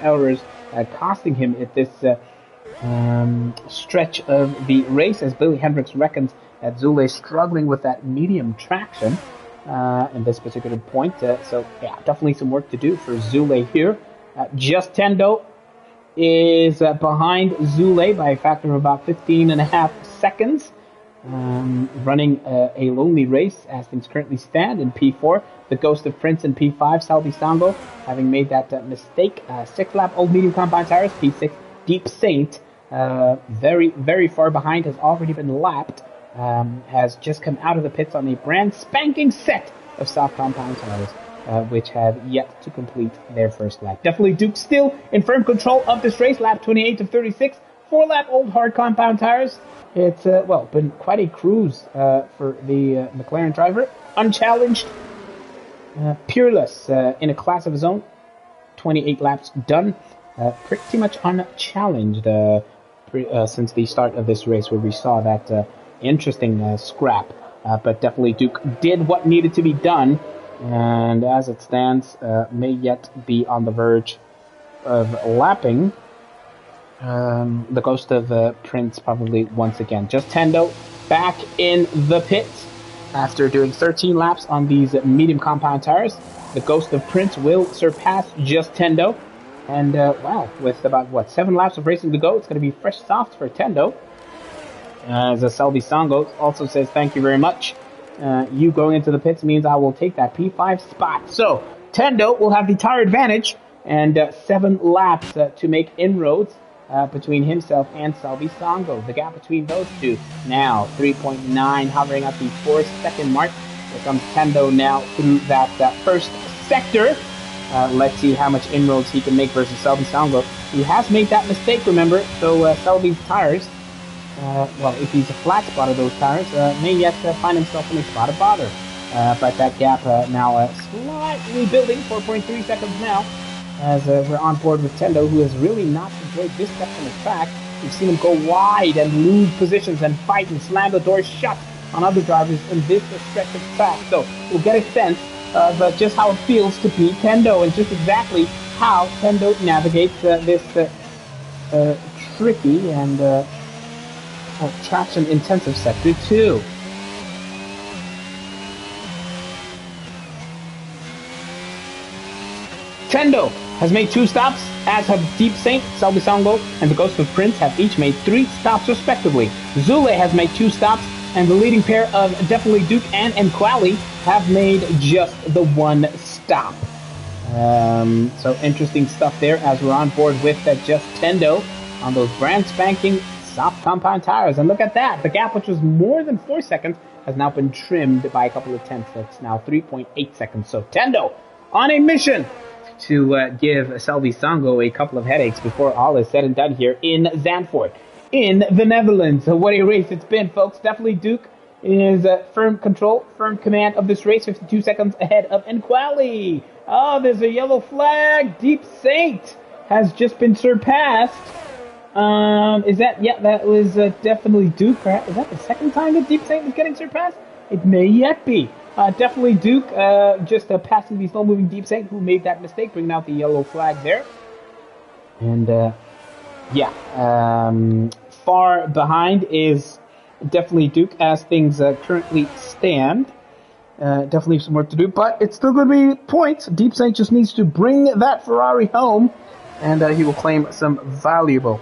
errors costing him at this stretch of the race, as Billy Hendricks reckons that Zule is struggling with that medium traction in this particular point. So, yeah, definitely some work to do for Zule here. Just Tendo is behind Zule by a factor of about 15.5 seconds. Running a lonely race as things currently stand in P4. The Ghost of Prince in P5. Selby Songo having made that mistake. 6-lap old medium combine tires. P6 Deep Saint, very, very far behind, has already been lapped. Has just come out of the pits on a brand spanking set of soft compound tires, which have yet to complete their first lap. Definitely Duke still in firm control of this race. Lap 28 of 36. 4-lap old hard compound tires. It's, well, been quite a cruise for the McLaren driver. Unchallenged, peerless in a class of his own. 28 laps done. Pretty much unchallenged since the start of this race, where we saw that interesting scrap. But definitely Duke did what needed to be done. And as it stands, may yet be on the verge of lapping the Ghost of Prince probably once again. Just Tendo back in the pit after doing 13 laps on these medium compound tires. The Ghost of Prince will surpass Just Tendo. And, wow, with about, 7 laps of racing to go, it's going to be fresh soft for Tendo. As Selby Songo also says, thank you very much. You going into the pits means I will take that P5 spot. So, Tendo will have the tire advantage and 7 laps to make inroads between himself and Selby Songo. The gap between those two now 3.9, hovering at the 4-second mark. Here comes Tendo now through that first sector. Let's see how much inroads he can make versus Selby Songo. He has made that mistake, remember, so Selby's tires, well, if he's a flat spot of those tires, may yet find himself in a spot of bother. But that gap now slightly building, 4.3 seconds now, as we're on board with Tendo, who has really not enjoyed this section of track. We've seen him go wide and lose positions and fight and slam the door shut on other drivers in this stretch of track. So we'll get a sense of just how it feels to be Tendo and just exactly how Tendo navigates this tricky and traction-intensive sector 2. Tendo has made 2 stops, as have Deep Saint, Selby Songo, and the Ghost of Prince have each made 3 stops respectively. Zule has made 2 stops, and the leading pair of Definitely Duke and Nkwali have made just the 1 stop. So interesting stuff there as we're on board with Just Tendo on those brand spanking soft compound tires. And look at that. The gap, which was more than 4 seconds, has now been trimmed by a couple of tenths. It's now 3.8 seconds. So Tendo on a mission to give Selby Songo a couple of headaches before all is said and done here in Zandvoort, in the Netherlands. So what a race it's been, folks. Definitely Duke is firm control, firm command of this race, 52 seconds ahead of Nkwali. Oh, there's a yellow flag. Deep Saint has just been surpassed. Is that, yeah, that was definitely Duke. Is that the second time that Deep Saint was getting surpassed? It may yet be. Definitely Duke, just passing the slow-moving Deep Saint, who made that mistake, bringing out the yellow flag there. And, far behind is definitely Duke as things currently stand. Definitely some work to do, but it's still going to be points. Deep Saint just needs to bring that Ferrari home, and he will claim some valuable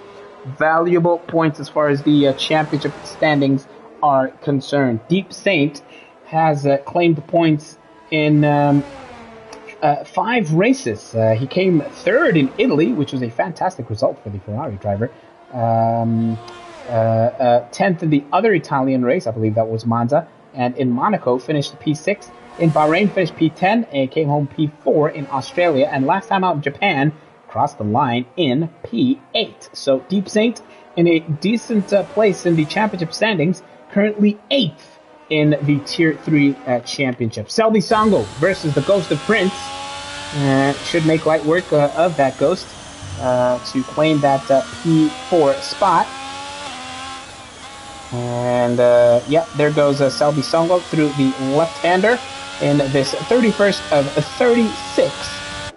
points as far as the championship standings are concerned. Deep Saint has claimed points in 5 races. He came 3rd in Italy, which was a fantastic result for the Ferrari driver. 10th in the other Italian race, I believe that was Monza, and in Monaco finished P6. In Bahrain finished P10 and came home P4 in Australia, and last time out in Japan crossed the line in P8. So Deep Saint in a decent place in the championship standings, currently 8th in the Tier 3 championship. Selby Songo versus the Ghost of Prince. Should make light work of that Ghost to claim that P4 spot. And, there goes Selby Songo through the left-hander in this 31st of 36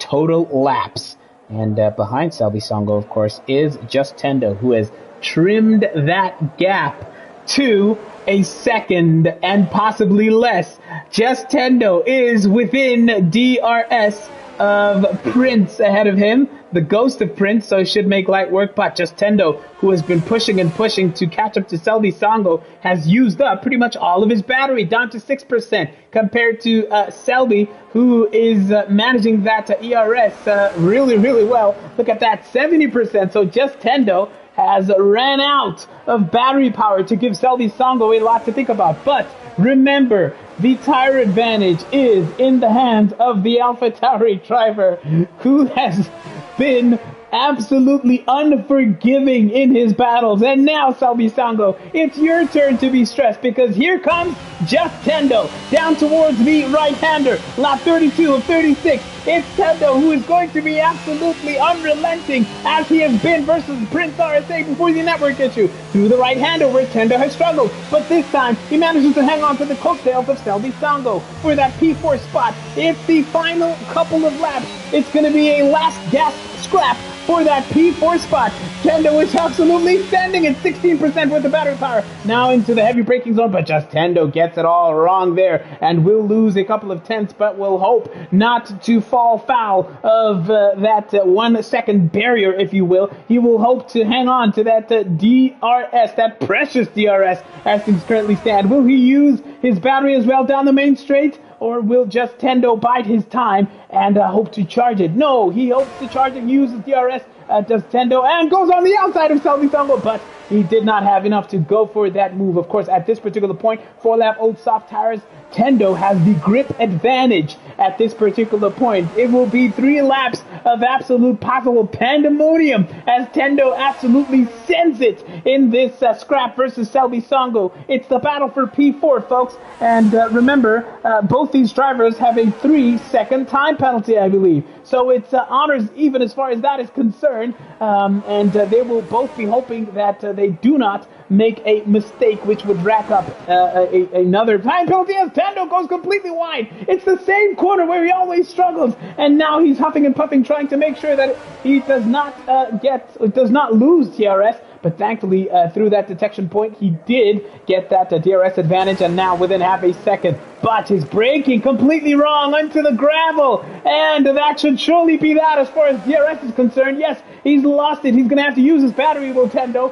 total laps. And behind Selby Songo, of course, is Just Tendo, who has trimmed that gap to a second and possibly less. Just Tendo is within DRS of Prince ahead of him, the Ghost of Prince, so it should make light work. But Just Tendo, who has been pushing and pushing to catch up to Selby Songo, has used up pretty much all of his battery, down to 6%, compared to Selby, who is managing that ERS really, really well. Look at that, 70%. So Just Tendo has ran out of battery power to give Selby Songo a lot to think about. But remember, the tire advantage is in the hands of the AlphaTauri driver, who has been absolutely unforgiving in his battles. And now, Selby Songo, it's your turn to be stressed, because here comes Just Tendo down towards the right-hander. Lap 32 of 36. It's Tendo who is going to be absolutely unrelenting, as he has been versus Prince RSA before the network issue. Through the right-hander where Tendo has struggled, but this time he manages to hang on to the coattails of Selby Songo for that P4 spot. It's the final couple of laps. It's going to be a last gasp scrap for that P4 spot. Tendo is absolutely standing at 16% with the battery power. Now into the heavy braking zone, but Just Tendo gets it all wrong there and will lose a couple of tenths, but will hope not to fall foul of that 1 second barrier, if you will. He will hope to hang on to that DRS, that precious DRS, as things currently stand. Will he use his battery as well down the main straight? Or will Just Tendo bide his time and hope to charge it? No, he hopes to charge it, uses DRS, does Tendo, and goes on the outside of Selby Songo, but he did not have enough to go for that move. Of course, at this particular point, 4-lap old soft tires, Tendo has the grip advantage at this particular point. It will be 3 laps of absolute possible pandemonium as Tendo absolutely sends it in this scrap versus Selby Songo. It's the battle for P4, folks. And remember, both these drivers have a 3-second time penalty, I believe. So it's honors even as far as that is concerned. And they will both be hoping that they do not make a mistake, which would rack up another time penalty as Tendo goes completely wide. It's the same corner where he always struggles, and now he's huffing and puffing, trying to make sure that he does not lose DRS. But thankfully, through that detection point, he did get that DRS advantage, and now within half a second. But his braking completely wrong onto the gravel, and that should surely be that as far as DRS is concerned. Yes, he's lost it. He's going to have to use his battery, Tendo.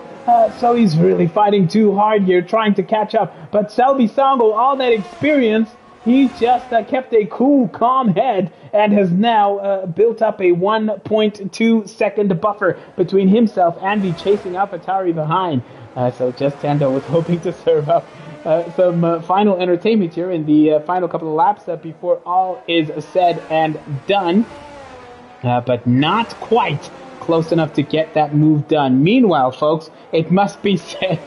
So he's really fighting too hard here, trying to catch up. But Selby Songo, all that experience, he just kept a cool, calm head and has now built up a 1.2 second buffer between himself and the chasing AlphaTauri behind. So just Tendo was hoping to serve up some final entertainment here in the final couple of laps before all is said and done. But not quite close enough to get that move done. Meanwhile, folks, it must be said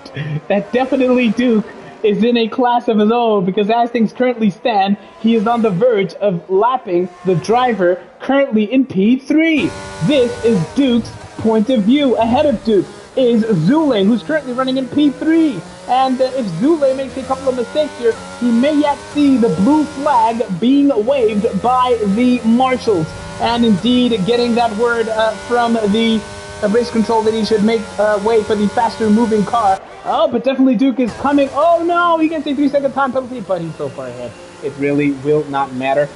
that definitely Duke is in a class of his own, because as things currently stand, he is on the verge of lapping the driver currently in P3. This is Duke's point of view. Ahead of Duke is Zule, who's currently running in P3. And if Zule makes a couple of mistakes here, he may yet see the blue flag being waved by the marshals. And indeed, getting that word from the race control that he should make way for the faster moving car. Oh, but definitely Duke is coming. Oh no, he gets a 3-second time penalty, but he's so far ahead. It really will not matter.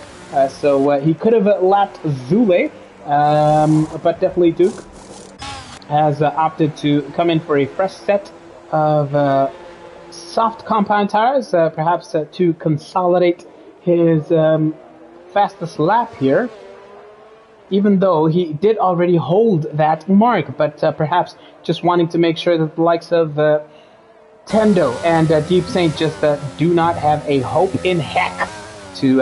So he could have lapped Zule, but definitely Duke has opted to come in for a fresh set of soft compound tires, perhaps to consolidate his fastest lap here. Even though he did already hold that mark, but perhaps just wanting to make sure that the likes of Tendo and Deep Saint just do not have a hope in heck to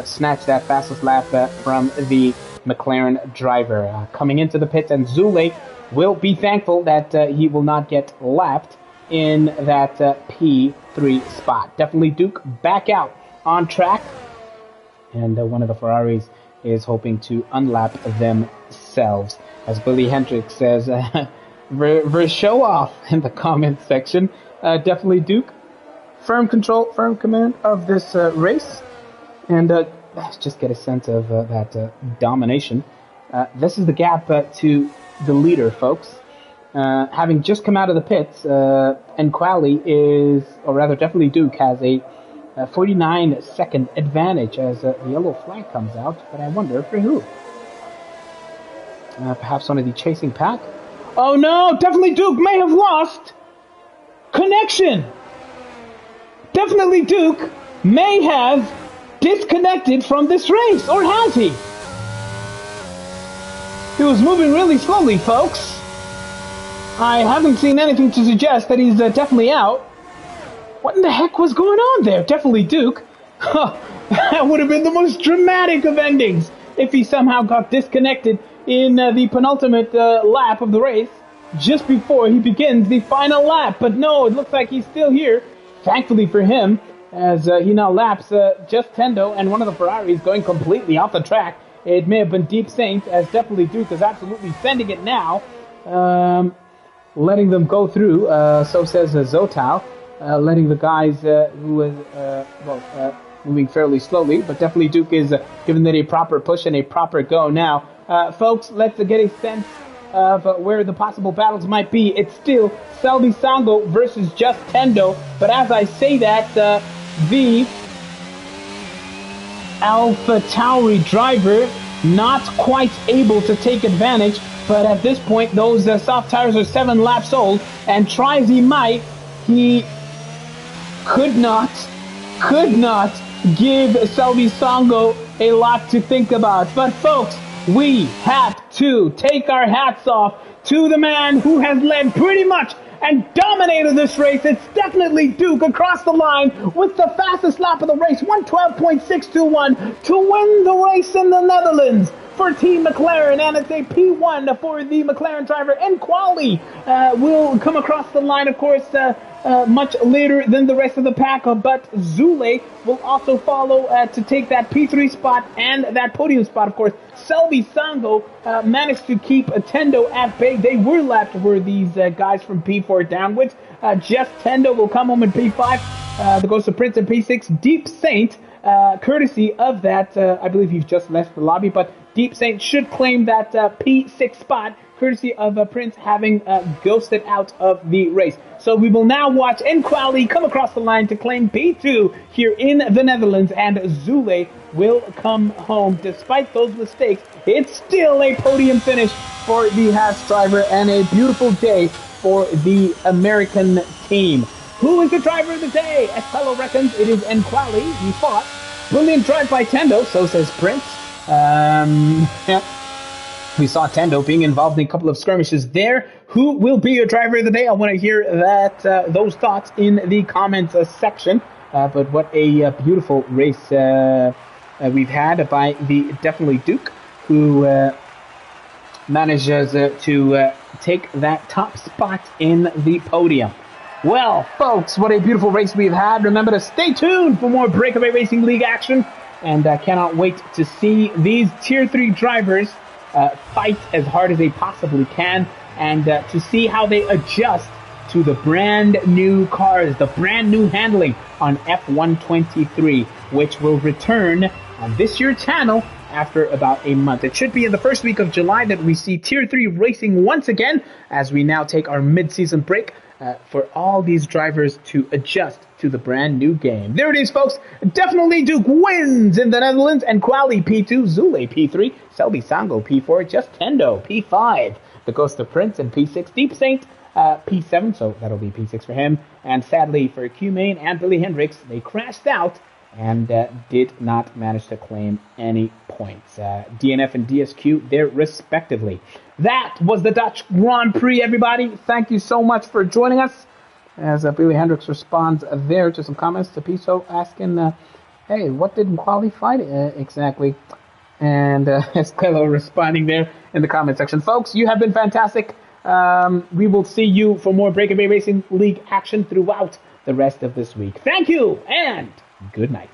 snatch that fastest lap from the McLaren driver. Coming into the pits, and Zule will be thankful that he will not get lapped in that P3 spot. Definitely Duke back out on track, and one of the Ferraris is hoping to unlap themselves. As Billy Hendricks says, ver show off in the comment section. Definitely Duke. Firm control, firm command of this race. And let's just get a sense of that domination. This is the gap to the leader, folks. Having just come out of the pits, and Quali is, or rather definitely Duke, has a 49-second advantage as the yellow flag comes out, but I wonder for who? Perhaps one of the chasing pack? Oh no, definitely Duke may have lost connection! Definitely Duke may have disconnected from this race, or has he? He was moving really slowly, folks. I haven't seen anything to suggest that he's definitely out. What in the heck was going on there? Definitely Duke. That would have been the most dramatic of endings if he somehow got disconnected in the penultimate lap of the race just before he begins the final lap. But no, it looks like he's still here. Thankfully for him, as he now laps just Tendo and one of the Ferraris going completely off the track. It may have been Deep Saint, as definitely Duke is absolutely sending it now. Letting them go through, so says Zotal. Letting the guys who is moving fairly slowly, but definitely Duke is giving it a proper push and a proper go now. Folks, let's get a sense of where the possible battles might be. It's still Selby Songo versus Just Tendo, but as I say that, the AlphaTauri driver not quite able to take advantage, but at this point those soft tires are 7 laps old, and try as he might, he could not give Selby Songo a lot to think about. But folks, we have to take our hats off to the man who has led pretty much and dominated this race. It's definitely Duke across the line with the fastest lap of the race, 1:12.621, to win the race in the Netherlands. for Team McLaren, and it's a P1 for the McLaren driver. And Quali will come across the line, of course, much later than the rest of the pack, but Zule will also follow to take that P3 spot and that podium spot, of course. Selby Sango managed to keep Tendo at bay. They were left were these guys from P4 downwards. Just Tendo will come home in P5. The goes to Prince in P6. Deep Saint, courtesy of that, I believe he's just left the lobby, but Deep Saint should claim that P6 spot, courtesy of Prince having ghosted out of the race. So we will now watch Nkwali come across the line to claim P2 here in the Netherlands, and Zule will come home. Despite those mistakes, it's still a podium finish for the Haas driver and a beautiful day for the American team. Who is the driver of the day? Espello reckons it is Nkwali. He fought. Brilliant drive by Tendo, so says Prince. Yeah. We saw Tendo being involved in a couple of skirmishes there. Who will be your driver of the day? I want to hear that those thoughts in the comments section. But what a beautiful race we've had by the definitely Duke, who manages to take that top spot in the podium. Well, folks, what a beautiful race we've had. Remember to stay tuned for more BrakeAway Racing League action. And I cannot wait to see these Tier 3 drivers fight as hard as they possibly can, and to see how they adjust to the brand new cars, the brand new handling on F123, which will return on this year's channel after about a month. It should be in the first week of July that we see Tier 3 racing once again, as we now take our mid-season break for all these drivers to adjust to the brand new game. There it is, folks. Definitely Duke wins in the Netherlands, and Quali P2, Zule P3, Selby Sango P4, Just Tendo P5, the Ghost of Prince in P6, Deep Saint P7, so that'll be P6 for him. And sadly for Q-Main and Billy Hendricks, they crashed out and did not manage to claim any points. DNF and DSQ there respectively. That was the Dutch Grand Prix, everybody. Thank you so much for joining us. As Billy Hendricks responds there to some comments to Piso asking, hey, what did Quali fight exactly? And Esclelo responding there in the comment section. Folks, you have been fantastic. We will see you for more BrakeAway Racing League action throughout the rest of this week. Thank you, and good night.